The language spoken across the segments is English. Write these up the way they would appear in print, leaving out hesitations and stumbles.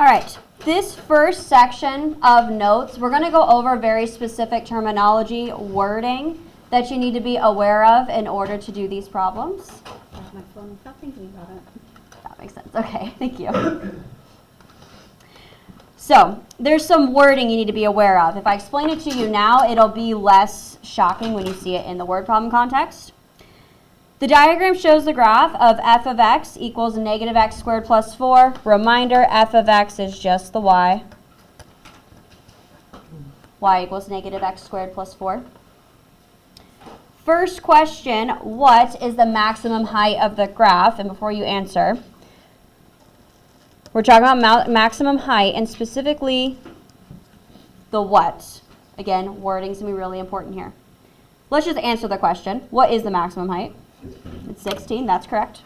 All right, this first section of notes, we're going to go over very specific terminology, wording that you need to be aware of in order to do these problems. My phone without thinking about it. That makes sense. Okay, thank you. So, there's some wording you need to be aware of. If I explain it to you now, it'll be less shocking when you see it in the word problem context. The diagram shows the graph of f of x equals negative x squared plus 4. Reminder, f of x is just the y. Y equals negative x squared plus 4. First question, what is the maximum height of the graph? And before you answer, we're talking about maximum height and specifically the what. Again, wording's going to be really important here. Let's just answer the question. What is the maximum height? It's 16, that's correct.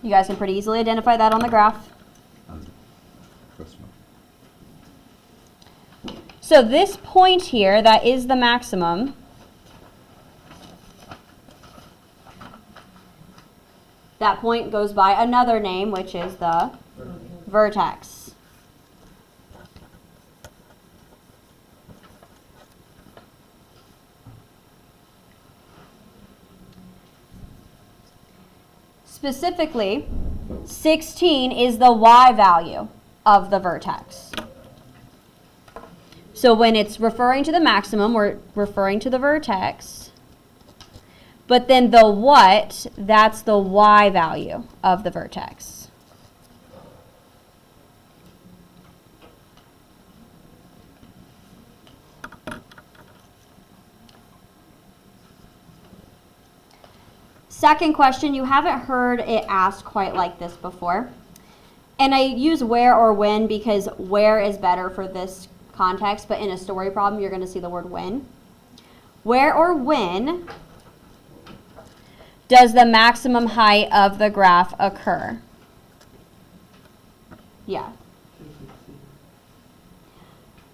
You guys can pretty easily identify that on the graph. So this point here, that is the maximum. That point goes by another name, which is the vertex. Specifically, 16 is the y value of the vertex. So when it's referring to the maximum, we're referring to the vertex. But then the what, that's the y value of the vertex. Second question, you haven't heard it asked quite like this before. And I use where or when because where is better for this context, but in a story problem, you're going to see the word when. Where or when does the maximum height of the graph occur? Yeah.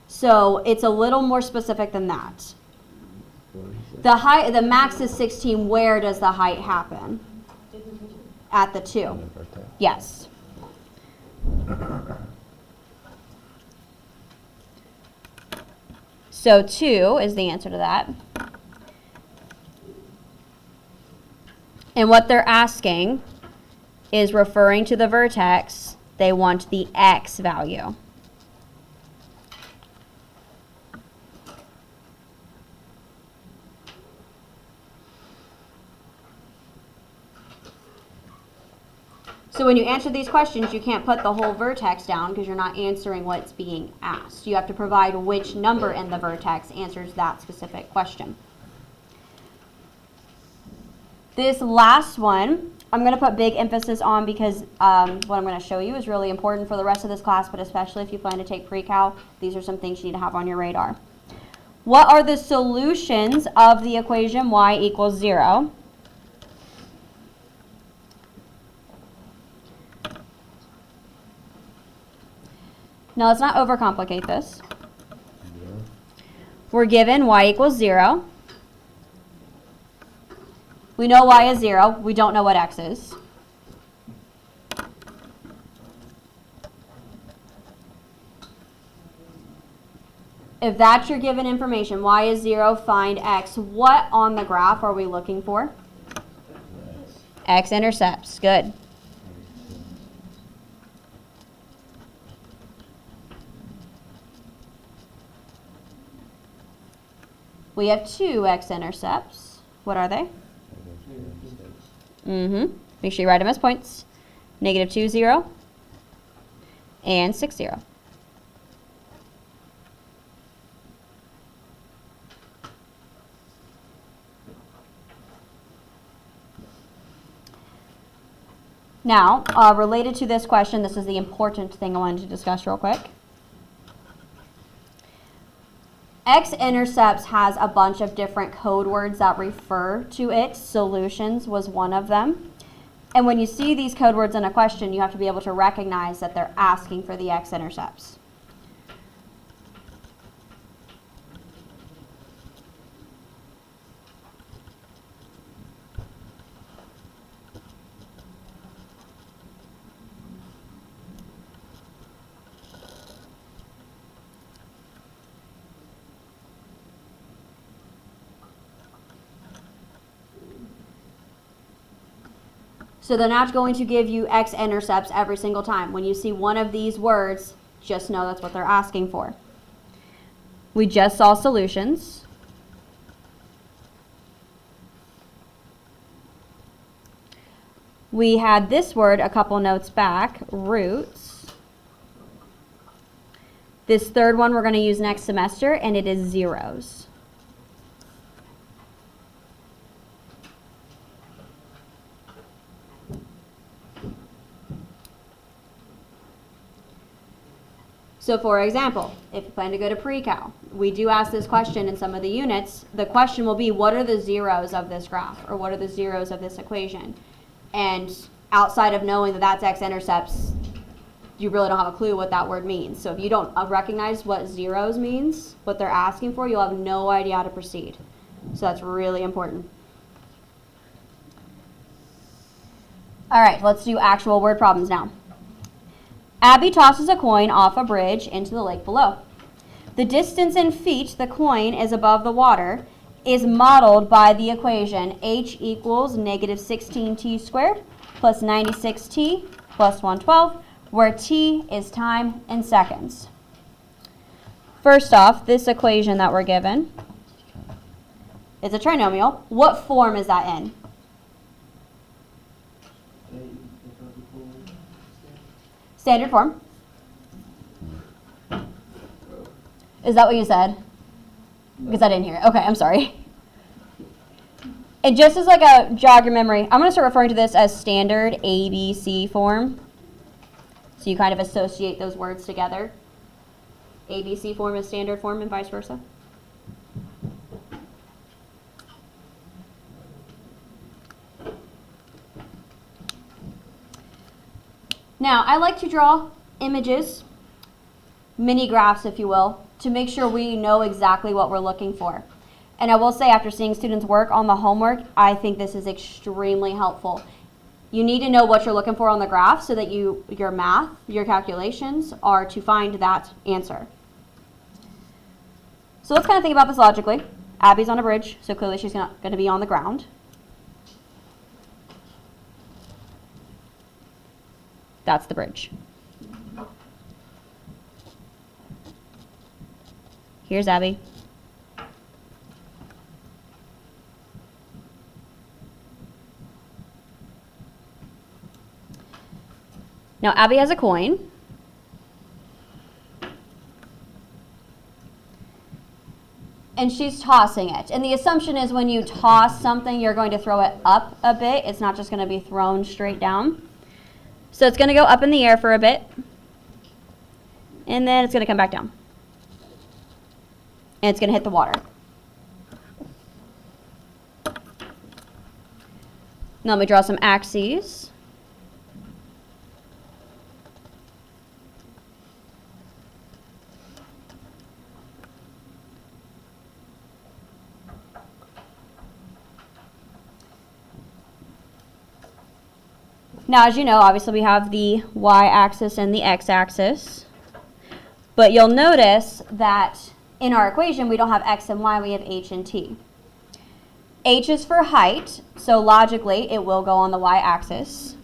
So it's a little more specific than that. The max is 16. Where does the height happen? At the 2. Yes. So 2 is the answer to that. And what they're asking is referring to the vertex. They want the x value. So when you answer these questions, you can't put the whole vertex down because you're not answering what's being asked. You have to provide which number in the vertex answers that specific question. This last one, I'm going to put big emphasis on because what I'm going to show you is really important for the rest of this class, but especially if you plan to take pre-cal, these are some things you need to have on your radar. What are the solutions of the equation y equals 0? Now let's not overcomplicate this. We're given y equals 0. We know y is 0. We don't know what x is. If that's your given information, y is 0, find x. What on the graph are we looking for? X-intercepts. Good. We have 2 x-intercepts. What are they? Make sure you write them as points. Negative 2, 0, and 6, 0. Now, related to this question, this is the important thing I wanted to discuss real quick. X-intercepts has a bunch of different code words that refer to it. Solutions was one of them. And when you see these code words in a question, you have to be able to recognize that they're asking for the x-intercepts. So they're not going to give you x-intercepts every single time. When you see one of these words, just know that's what they're asking for. We just saw solutions. We had this word a couple notes back, roots. This third one we're going to use next semester, and it is zeros. So for example, if you plan to go to pre-cal, we do ask this question in some of the units. The question will be, what are the zeros of this graph, or what are the zeros of this equation? And outside of knowing that that's x-intercepts, you really don't have a clue what that word means. So if you don't recognize what zeros means, what they're asking for, you'll have no idea how to proceed. So that's really important. All right, let's do actual word problems now. Abby tosses a coin off a bridge into the lake below. The distance in feet the coin is above the water is modeled by the equation h equals negative 16t squared plus 96t plus 112, where t is time in seconds. First off, this equation that we're given is a trinomial. What form is that in? Standard form. Is that what you said? Because I didn't hear it. Okay, I'm sorry. And just as like a jog your memory, I'm going to start referring to this as standard ABC form. So you kind of associate those words together. ABC form is standard form and vice versa. Now, I like to draw images, mini graphs, if you will, to make sure we know exactly what we're looking for. And I will say, after seeing students work on the homework, I think this is extremely helpful. You need to know what you're looking for on the graph so that your math, your calculations are to find that answer. So let's kind of think about this logically. Abby's on a bridge, so clearly she's not going to be on the ground. That's the bridge. Here's Abby. Now Abby has a coin. And she's tossing it. And the assumption is when you toss something, you're going to throw it up a bit. It's not just going to be thrown straight down. So it's going to go up in the air for a bit, and then it's going to come back down. And it's going to hit the water. Now let me draw some axes. Now, as you know, obviously we have the y-axis and the x-axis, but you'll notice that in our equation we don't have x and y, we have h and t. H is for height, so logically it will go on the y-axis.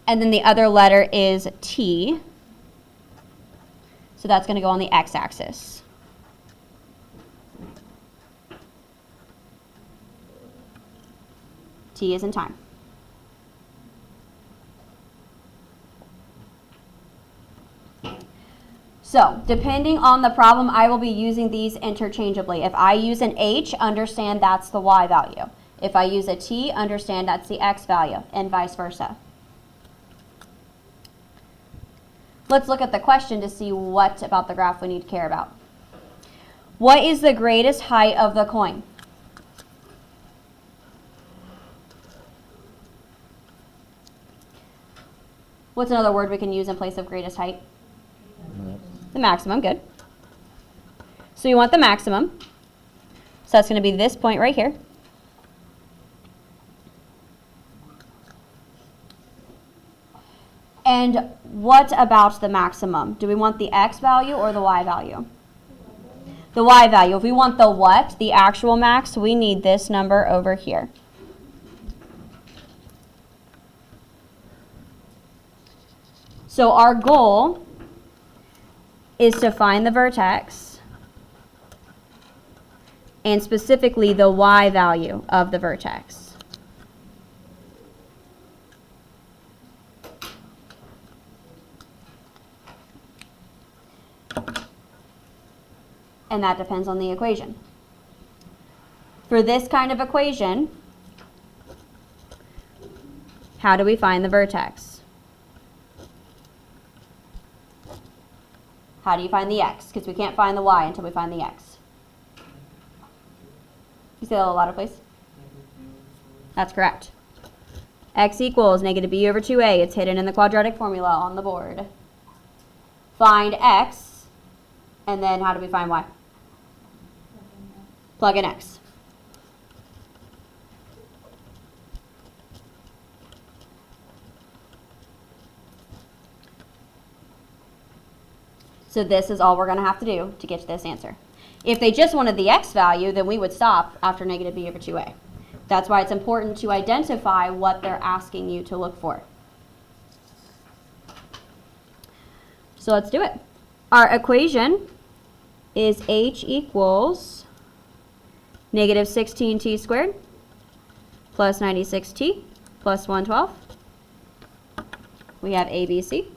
And then the other letter is t, so that's going to go on the x-axis. T is in time. So, depending on the problem, I will be using these interchangeably. If I use an H, understand that's the Y value. If I use a T, understand that's the X value, and vice versa. Let's look at the question to see what about the graph we need to care about. What is the greatest height of the coin? What's another word we can use in place of greatest height? The maximum, good. So you want the maximum. So that's going to be this point right here. And what about the maximum? Do we want the x value or the y value? The y value. If we want the what, the actual max, we need this number over here. So our goal is to find the vertex and specifically the y value of the vertex. And that depends on the equation. For this kind of equation, how do we find the vertex? How do you find the x? Because we can't find the y until we find the x. You say that a lot of places? That's correct. X equals negative b over 2a. It's hidden in the quadratic formula on the board. Find x, and then how do we find y? Plug in x. So this is all we're going to have to do to get to this answer. If they just wanted the x value, then we would stop after negative b over 2a. That's why it's important to identify what they're asking you to look for. So let's do it. Our equation is h equals negative 16t squared plus 96t plus 112. We have a, b, c.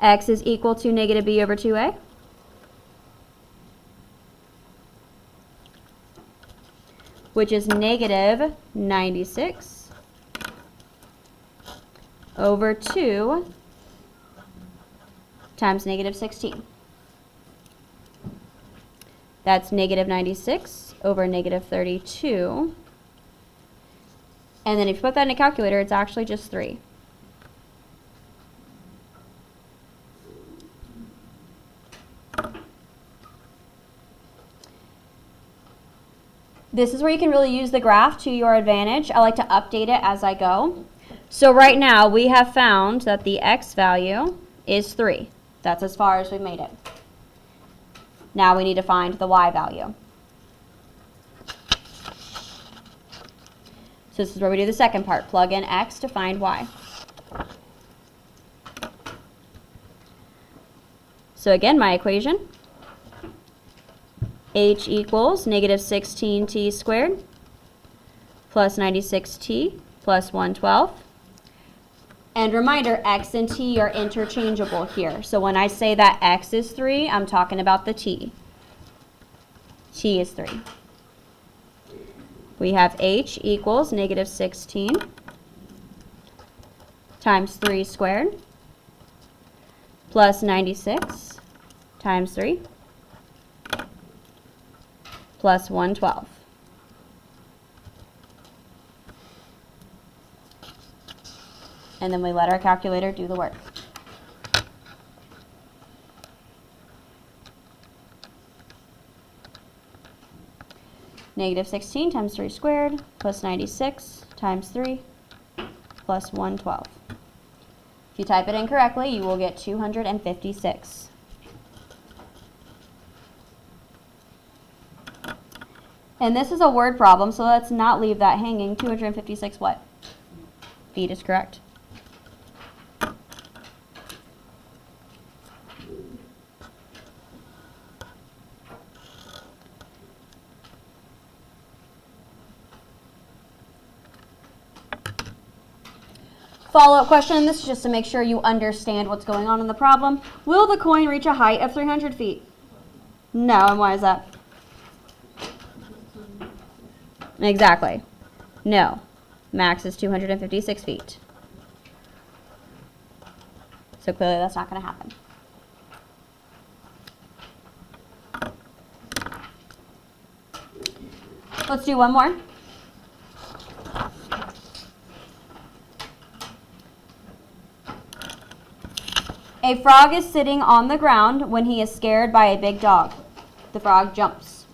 X is equal to negative b over 2a. Which is negative 96 over 2 times negative 16. That's negative 96 over negative 32. And then if you put that in a calculator, it's actually just 3. This is where you can really use the graph to your advantage. I like to update it as I go. So right now we have found that the x value is 3. That's as far as we've made it. Now we need to find the y value. So this is where we do the second part. Plug in x to find y. So again, my equation. H equals negative 16t squared plus 96t plus 112. And reminder, x and t are interchangeable here. So when I say that x is 3, I'm talking about the t. T is 3. We have h equals negative 16 times 3 squared plus 96 times 3 plus 112. And then we let our calculator do the work. Negative 16 times 3 squared plus 96 times 3 plus 112. If you type it in correctly, you will get 256. And this is a word problem, so let's not leave that hanging. 256 what? Feet is correct. Follow-up question, this is just to make sure you understand what's going on in the problem. Will the coin reach a height of 300 feet? No, and why is that? Exactly. No. Max is 256 feet. So clearly that's not going to happen. Let's do one more. A frog is sitting on the ground when he is scared by a big dog. The frog jumps.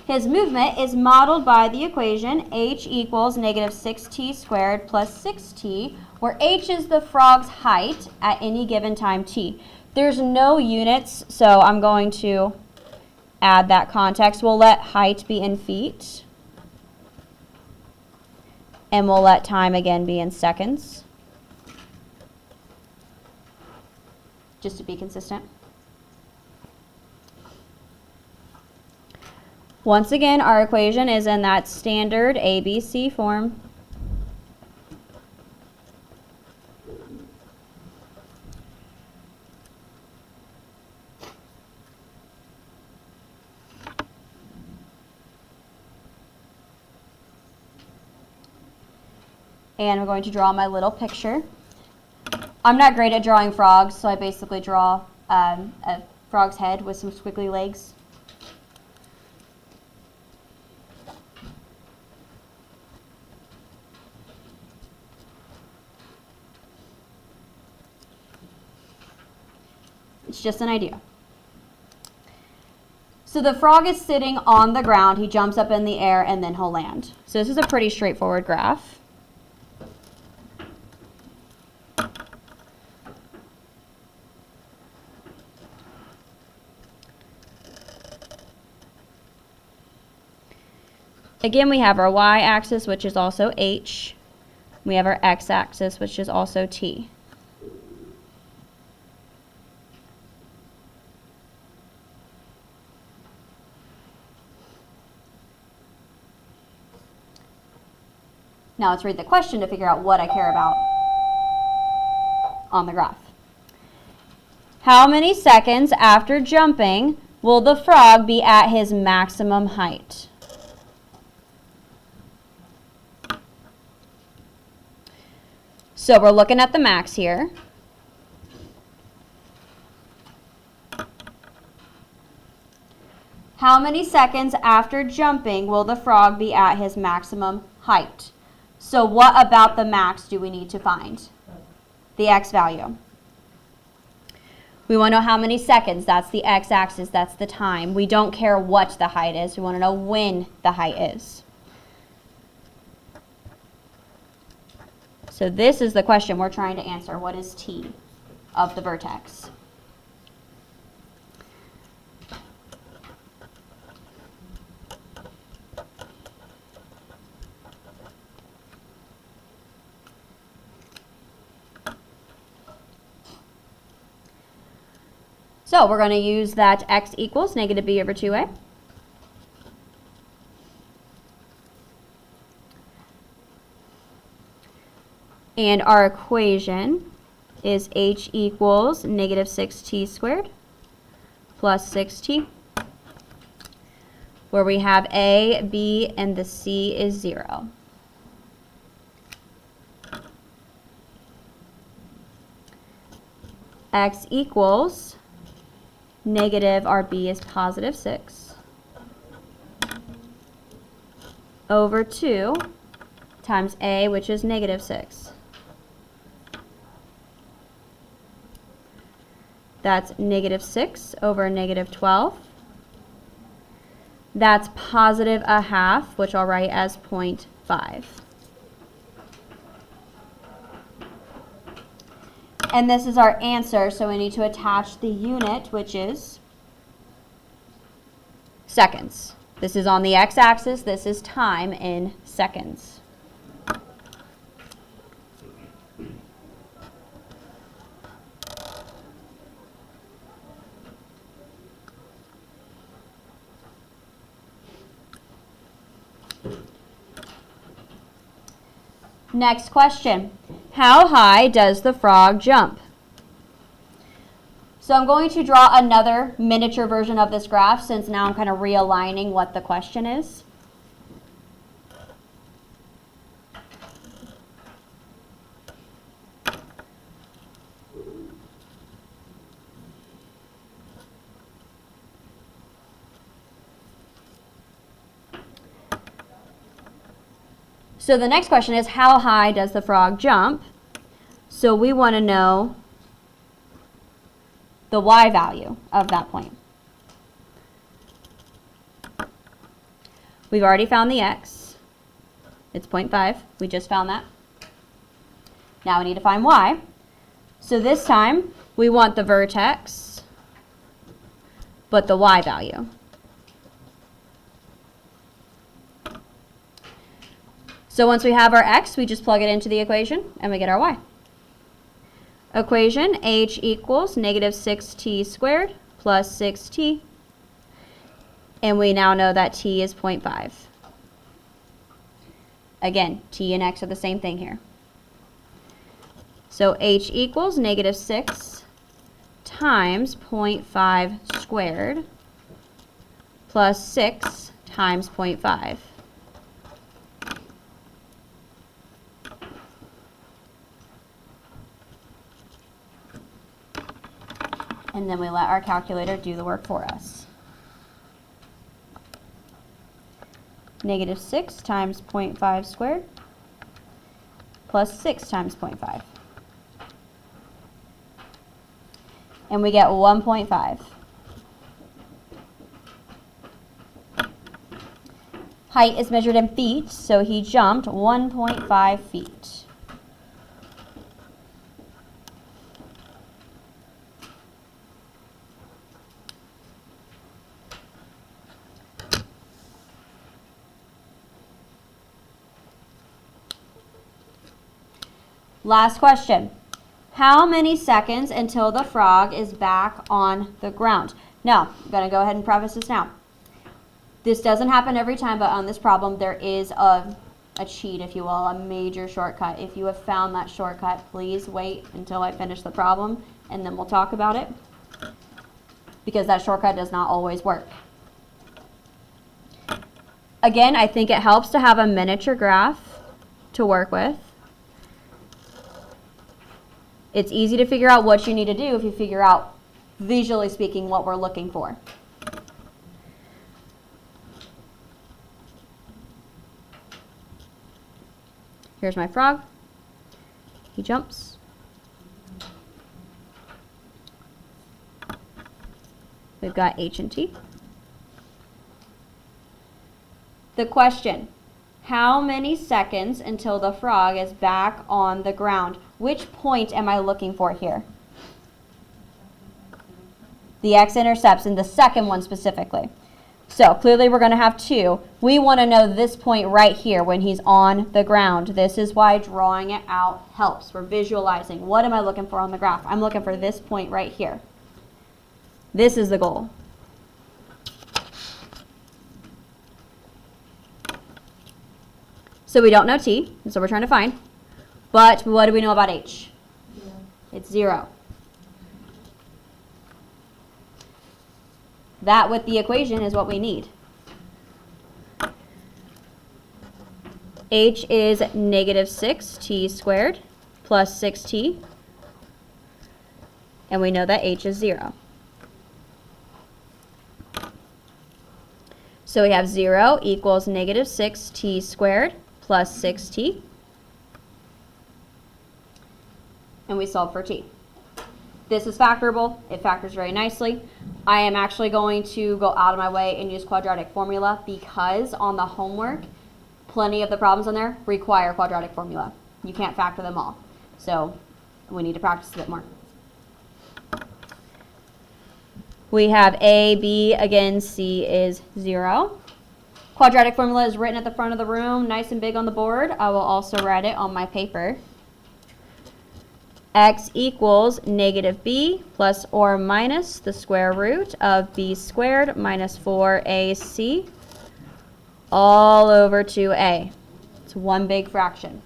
His movement is modeled by the equation h equals negative 6t squared plus 6t, where h is the frog's height at any given time t. There's no units, so I'm going to add that context. We'll let height be in feet, and we'll let time again be in seconds, just to be consistent. Once again, our equation is in that standard ABC form. And I'm going to draw my little picture. I'm not great at drawing frogs, so I basically draw a frog's head with some squiggly legs. It's just an idea. So the frog is sitting on the ground. He jumps up in the air and then he'll land. So this is a pretty straightforward graph. Again, we have our y-axis, which is also h. We have our x-axis, which is also t. Now let's read the question to figure out what I care about on the graph. How many seconds after jumping will the frog be at his maximum height? So we're looking at the max here. How many seconds after jumping will the frog be at his maximum height? So what about the max do we need to find? The x value. We want to know how many seconds. That's the x-axis. That's the time. We don't care what the height is. We want to know when the height is. So this is the question we're trying to answer. What is t of the vertex? So we're going to use that x equals negative b over 2a. And our equation is h equals negative 6t squared plus 6t, where we have a, b, and the c is 0. X equals negative, our b is positive 6, over 2 times a, which is negative 6. That's negative 6 over negative 12. That's positive a half, which I'll write as 0.5. And this is our answer, so we need to attach the unit, which is seconds. This is on the x-axis. This is time in seconds. Next question. How high does the frog jump? So I'm going to draw another miniature version of this graph since now I'm kind of realigning what the question is. So the next question is, how high does the frog jump? So we want to know the y value of that point. We've already found the x. It's 0.5. We just found that. Now we need to find y. So this time, we want the vertex, but the y value. So once we have our x, we just plug it into the equation, and we get our y. Equation h equals negative 6t squared plus 6t. And we now know that t is 0.5. Again, t and x are the same thing here. So h equals negative 6 times 0.5 squared plus 6 times 0.5. And then we let our calculator do the work for us. Negative 6 times 0.5 squared plus 6 times 0.5. And we get 1.5. Height is measured in feet, so he jumped 1.5 feet. Last question. How many seconds until the frog is back on the ground? Now, I'm going to go ahead and preface this now. This doesn't happen every time, but on this problem, there is a cheat, if you will, a major shortcut. If you have found that shortcut, please wait until I finish the problem, and then we'll talk about it, because that shortcut does not always work. Again, I think it helps to have a miniature graph to work with. It's easy to figure out what you need to do if you figure out, visually speaking, what we're looking for. Here's my frog. He jumps. We've got H and T. The question, how many seconds until the frog is back on the ground? Which point am I looking for here? The x-intercepts, and the second one specifically. So clearly we're going to have two. We want to know this point right here when he's on the ground. This is why drawing it out helps. We're visualizing. What am I looking for on the graph? I'm looking for this point right here. This is the goal. So we don't know t, and so we're trying to find. But what do we know about h? Yeah. It's 0. That with the equation is what we need. H is negative 6t squared plus 6t. And we know that h is 0. So we have 0 equals negative 6t squared plus 6t. And we solve for t. This is factorable. It factors very nicely. I am actually going to go out of my way and use quadratic formula because on the homework, plenty of the problems on there require quadratic formula. You can't factor them all. So we need to practice a bit more. We have A, B, again, C is 0. Quadratic formula is written at the front of the room, nice and big on the board. I will also write it on my paper. X equals negative b plus or minus the square root of b squared minus 4ac all over 2a. It's one big fraction.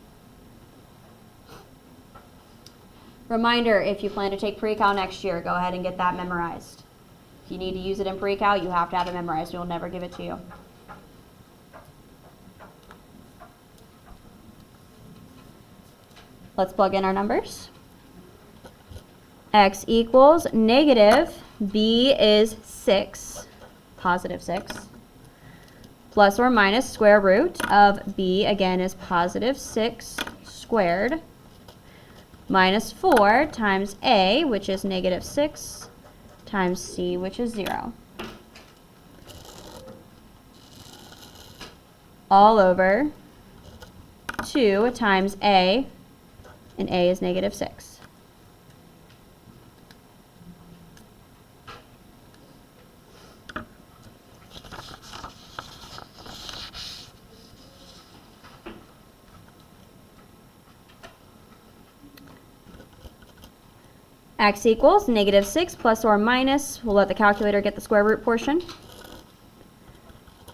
Reminder, if you plan to take pre-cal next year, go ahead and get that memorized. If you need to use it in pre-cal, you have to have it memorized. We'll never give it to you. Let's plug in our numbers. X equals negative, b is 6, positive 6, plus or minus square root of b, again, is positive 6 squared, minus 4 times a, which is negative 6, times c, which is 0. all over 2 times a, and a is negative 6. X equals negative 6 plus or minus, we'll let the calculator get the square root portion,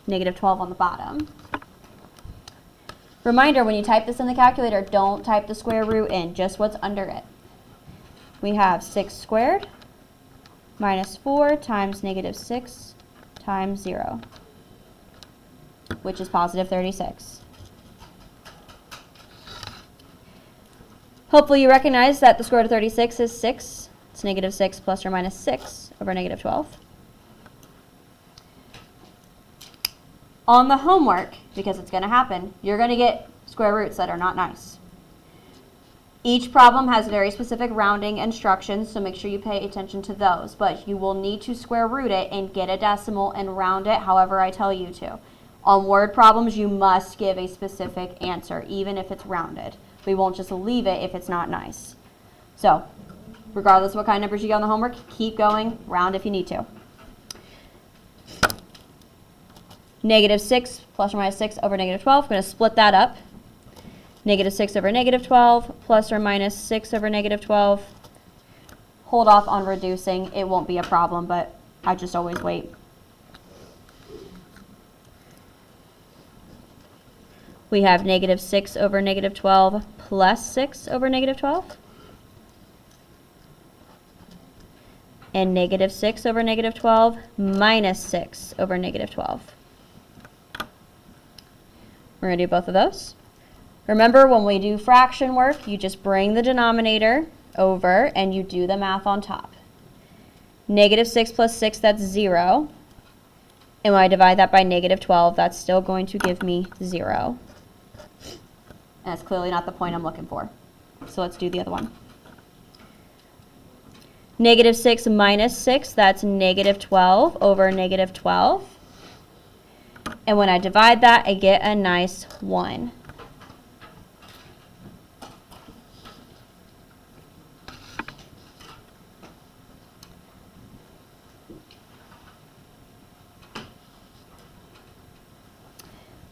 negative 12 on the bottom. Reminder, when you type this in the calculator, don't type the square root in, just what's under it. We have 6 squared minus 4 times negative 6 times 0, which is positive 36. Hopefully you recognize that the square root of 36 is 6. It's negative 6 plus or minus 6 over negative 12. On the homework, because it's going to happen, you're going to get square roots that are not nice. Each problem has very specific rounding instructions, so make sure you pay attention to those. But you will need to square root it and get a decimal and round it however I tell you to. On word problems, you must give a specific answer, even if it's rounded. We won't just leave it if it's not nice. So, regardless of what kind of numbers you get on the homework, keep going, round if you need to. Negative 6 plus or minus 6 over negative 12. I'm going to split that up. Negative 6 over negative 12 plus or minus 6 over negative 12. Hold off on reducing. It won't be a problem, but I just always wait. We have negative 6 over negative 12 plus 6 over negative 12. And negative 6 over negative 12 minus 6 over negative 12. We're going to do both of those. Remember, when we do fraction work, you just bring the denominator over and you do the math on top. Negative 6 plus 6, that's 0. And when I divide that by negative 12, that's still going to give me 0. And that's clearly not the point I'm looking for. So let's do the other one. Negative 6 minus 6, that's negative 12 over negative 12. And when I divide that, I get a nice 1.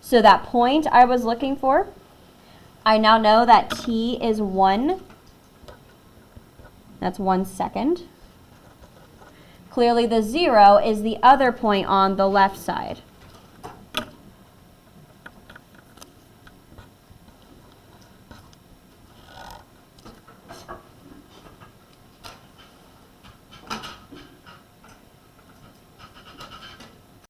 So that point I was looking for, I now know that t is 1. That's 1 second. Clearly the 0 is the other point on the left side.